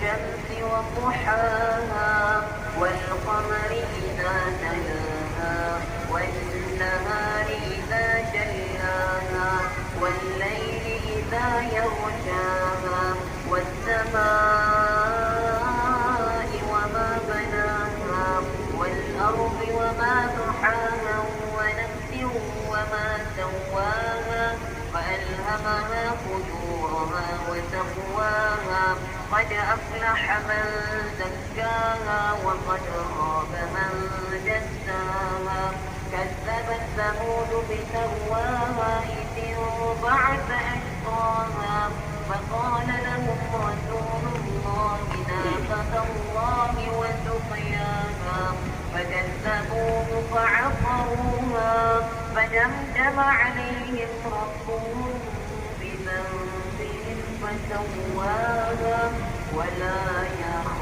والشمس وضحاها والقمر إذا تلاها والنهار إذا جلاها والليل إذا يغشاها والسماء وما بناها والأرض وما طحاها ونفس وما سواها فألهمها فجورها وتقواها قد أفلح من زكاها وقد خاب من دساها كذبت ثمود بتقواها إذ انبعث أشقاها فقال لهم رسول الله ناقة الله وسقياها فكذبوه فعقروها فدمدم عليهم ربهم بذنبهم فسواها ولا يخاف